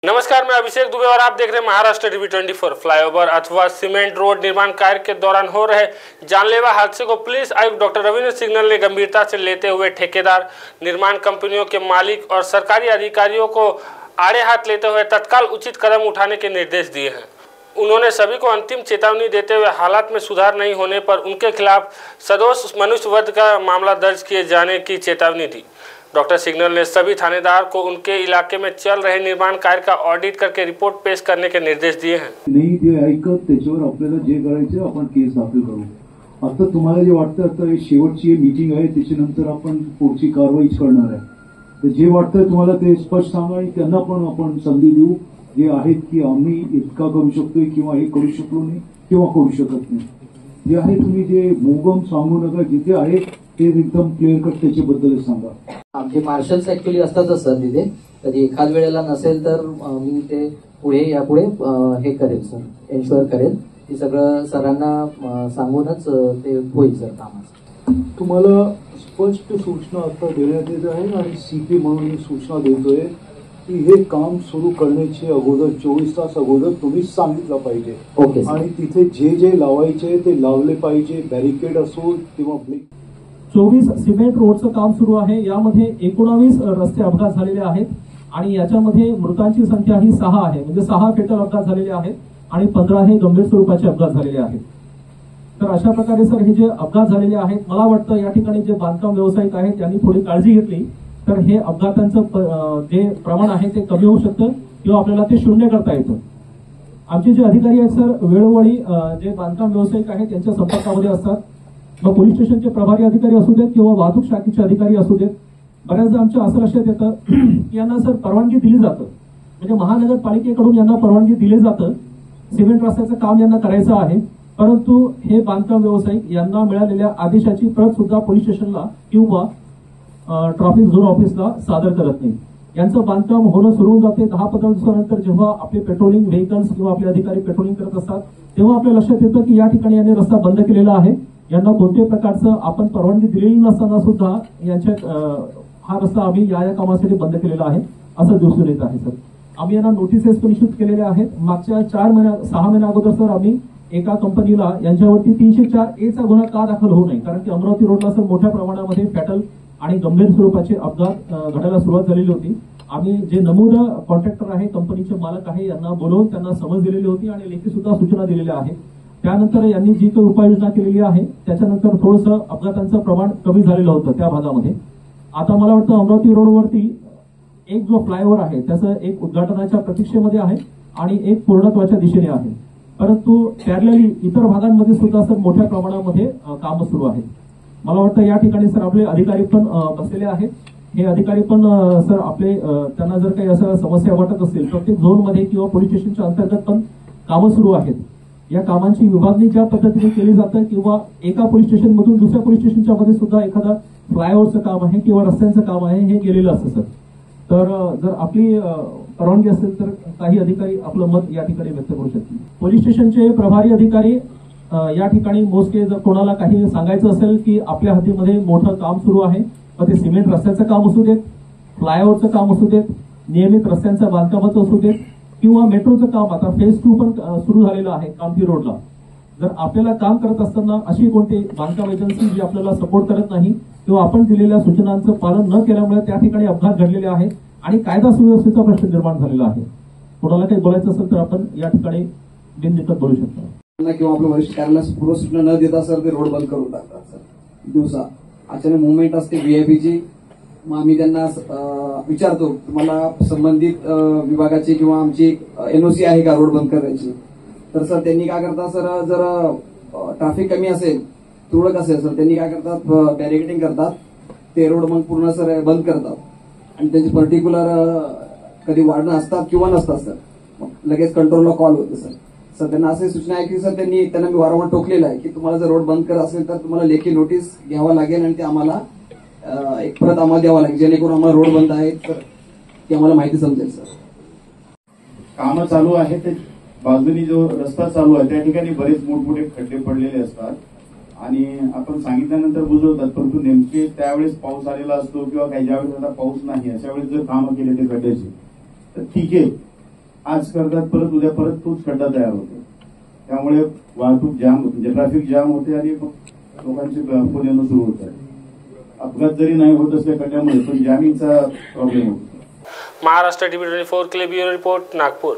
नमस्कार, मैं अभिषेक दुबे और आप देख रहे हैं महाराष्ट्र टीवी 24। फ्लाईओवर अथवा सीमेंट रोड निर्माण कार्य के दौरान हो रहे जानलेवा हादसे को पुलिस आयुक्त डॉक्टर रविंद्र सिग्नल ने गंभीरता से लेते हुए ठेकेदार, निर्माण कंपनियों के मालिक और सरकारी अधिकारियों को आड़े हाथ लेते हुए तत्काल उचित कदम उठाने के निर्देश दिए हैं। उन्होंने सभी को अंतिम चेतावनी देते हुए हालात में सुधार नहीं होने पर उनके खिलाफ सदोष मनुष्यवध का मामला दर्ज किए जाने की चेतावनी दी। डॉक्टर सिग्नल ने सभी थानेदार को उनके इलाके में चल रहे निर्माण कार्य का ऑडिट करके रिपोर्ट पेश करने के निर्देश दिए हैं। नाही ते ऐकत त्याच्यावर आपल्याला जे करायचं आपण केस दाखल करू। आता तुम्हाला जे वाटतं आता ही शेवटची मीटिंग आहे, त्याच्यानंतर आपण पुढची कारवाई करणार आहे। तर जे वाटतं तुम्हाला ते स्पष्ट सांगा आणि त्यांना पण आपण संधी देऊ जे आहेत की आम्ही इतका करू शकतोय किंवा हे करू शकलो नाही किंवा करू शकत नाही। जे आहे तुम्ही जे भूगम सांगू नका, जिथे आहे ते एकदम क्लिअर कट त्याच्याबद्दल सांगा। आमचे मार्शल्स ऍक्च्युअली असतातच सर तिथे, कधी एखाद वेळेला नसेल तर मी ते यापुढे हे करेल सर, एन्श्युअर करेल की सगळं सरांना सांगूनच ते होईल सर कामाचं। तुम्हाला स्पष्ट सूचना आता देण्यात येत आहे आणि सीपी म्हणून सूचना देतोय की हे काम सुरू करण्याचे अगोदर 24 तास अगोदर तुम्ही सांगितलं पाहिजे। ओके। आणि तिथे जे लावायचे ते लावले पाहिजे, बॅरिकेड असो किंवा 24 सिमेंट रोडचं काम सुरू आहे। यामध्ये 19 रस्ते अपघात झालेले आहेत आणि याच्यामध्ये मृतांची संख्या ही 6 आहे, म्हणजे 6 फेटल अपघात झालेले आहेत आणि 15 हे गंभीर स्वरूपाचे अपघात झालेले आहेत। तर अशा प्रकारे सर हे जे अपघात झालेले आहेत, मला वाटतं या ठिकाणी जे बांधकाम व्यावसायिक आहेत त्यांनी थोडी काळजी घेतली तर हे अपघातांचं जे प्रमाण आहे ते कमी होऊ शकतं किंवा आपल्याला ते शून्य करता येतं। आमचे जे अधिकारी आहेत सर वेळोवेळी जे बांधकाम व्यावसायिक आहेत त्यांच्या संपर्कामध्ये असतात, मग पोलीस स्टेशनचे प्रभारी अधिकारी असू देत किंवा वाहतूक शाखेचे अधिकारी असू देत। बऱ्याचदा आमच्या असं लक्षात येतं की यांना सर परवानगी दिली जातं, म्हणजे महानगरपालिकेकडून यांना परवानगी दिली जातं, सिमेंट रस्त्याचं काम यांना करायचं आहे, परंतु हे बांधकाम व्यावसायिक यांना मिळालेल्या आदेशाची प्रत सुद्धा पोलीस स्टेशनला किंवा ट्रॅफिक झोन ऑफिसला सादर करत नाही। यांचं बांधकाम होणं सुरू होऊन जाते 10-15 दिवसानंतर जेव्हा आपले पेट्रोलिंग व्हेकल्स किंवा आपले अधिकारी पेट्रोलिंग करत असतात तेव्हा आपल्या लक्षात येतं की या ठिकाणी यांनी रस्ता बंद केलेला आहे। यांना कोणत्याही प्रकारचं आपण परवानगी दिलेली नसताना सुद्धा यांच्या हा रस्ता आम्ही या कामासाठी बंद केलेला आहे असं दिसून येत आहे सर। आम्ही यांना नोटिसेस पण इश्यू केलेल्या आहेत। मागच्या 6 महिन्या अगोदर सर आम्ही एका कंपनीला यांच्यावरती 304A चा गुन्हा का दाखल होऊ नये, कारण की अमरावती रोडला सर मोठ्या प्रमाणामध्ये फॅटल आणि गंभीर स्वरूपाचे अपघात घडायला सुरुवात झालेली होती। आम्ही जे नमूद कॉन्ट्रॅक्टर आहे, कंपनीचे मालक आहे, यांना बोलवून त्यांना समज दिलेली होती आणि लेखी सुद्धा सूचना दिलेल्या आहेत। त्यानंतर यांनी जी काही उपाययोजना केलेली आहे त्याच्यानंतर थोडंसं अपघातांचं प्रमाण कमी झालेलं होतं त्या भागामध्ये। आता मला वाटतं अमरावती रोडवरती एक जो फ्लायओव्हर आहे त्याचं एक उद्घाटनाच्या प्रतीक्षेमध्ये आहे आणि एक पूर्णत्वाच्या दिशेने आहे, परंतु पॅरलली इतर भागांमध्ये सुद्धा सर मोठ्या प्रमाणामध्ये कामं सुरू आहेत। मला वाटतं या ठिकाणी सर आपले अधिकारी पण बसलेले आहेत। हे अधिकारी पण सर आपले त्यांना जर काही असं समस्या वाटत असेल प्रत्येक झोनमध्ये किंवा पोलीस स्टेशनच्या अंतर्गत पण कामं सुरू आहेत। या कामांची विभागणी ज्या पद्धतीने केली जाते किंवा एका पोलीस स्टेशन मधून दुसऱ्या पोलीस स्टेशनच्या मध्ये सुद्धा एखादा फ्लायओव्हरचं काम आहे किंवा रस्त्यांचं काम आहे हे केलेलं असतं सर। तर जर आपली परवानगी असेल तर काही अधिकारी आपलं मत या ठिकाणी व्यक्त करू शकतील। पोलीस स्टेशनचे प्रभारी अधिकारी या ठिकाणी मोजके जर कोणाला काही सांगायचं असेल की आपल्या हद्दीमध्ये मोठं काम सुरू आहे, मग ते सिमेंट रस्त्याचं काम असू देत, फ्लायओव्हरचं काम असू देत, नियमित रस्त्यांचं बांधकामाचं असू देत किंवा मेट्रोचं काम, आता फेज 2 पण सुरू झालेलं आहे कामठी रोडला। जर आपल्याला काम करत असताना अशी कोणती बांधकाम एजन्सी जी आपल्याला सपोर्ट करत नाही किंवा आपण दिलेल्या सूचनांचं पालन न केल्यामुळे त्या ठिकाणी अपघात घडलेले आहेत आणि कायदा सुव्यवस्थेचा प्रश्न निर्माण झालेला आहे। कोणाला काही बोलायचं असेल तर आपण या ठिकाणी बिनदिक्कत बोलू शकतो। किंवा आपल्या वरिष्ठ कार्यालयास पूर्व सूचना न देता सर ते रोड बंद करून टाकतात सर। दिवसा अचानक मुवमेंट असते व्हीआयपीची, मग आम्ही त्यांना विचारतो तुम्हाला संबंधित विभागाची किंवा आमची एनओसी आहे का रोड बंद करायची, तर सर त्यांनी काय करतात सर, जर ट्रॅफिक कमी असेल, तुरळक असेल सर, त्यांनी काय करतात बॅरिकेडिंग करतात, ते रोड मग पूर्ण सर बंद करतात आणि त्यांचे पर्टिक्युलर कधी वाढणं असतात किंवा नसतात सर, लगेच कंट्रोलला कॉल होते सर। सर त्यांना अशी सूचना आहे की सर त्यांना मी वारंवार टोकलेलं आहे की तुम्हाला जर रोड बंद करत असेल तर तुम्हाला लेखी नोटीस घ्यावा लागेल आणि ते आम्हाला एक परत आम्हाला द्यावा लागेल, जेणेकरून आम्हाला रोड बंद आहे तर ती आम्हाला माहिती समजेल सर। कामं चालू आहे ते बाजूनी जो रस्ता चालू आहे त्या ठिकाणी बरेच मोठमोठे खड्डे पडलेले असतात आणि आपण सांगितल्यानंतर बुजवतात, परंतु नेमके त्यावेळेस पाऊस आलेला असतो किंवा काही ज्यावेळेस आता पाऊस नाही अशा वेळेस जर कामं केले ते खड्ड्याची तर ठीक आहे, आज करतात, परत उद्या परत तोच खड्डा तयार होतो. त्यामुळे वाहतूक जाम म्हणजे ट्रॅफिक जाम होते आणि मग लोकांचे फोन येणं सुरू होत आहे. अपघात जरी नाही होत असल्या खड्ड्यामुळे पण जामिंगचा प्रॉब्लेम होतो. महाराष्ट्र TV 24 के लिए ब्यूरो रिपोर्ट नागपुर.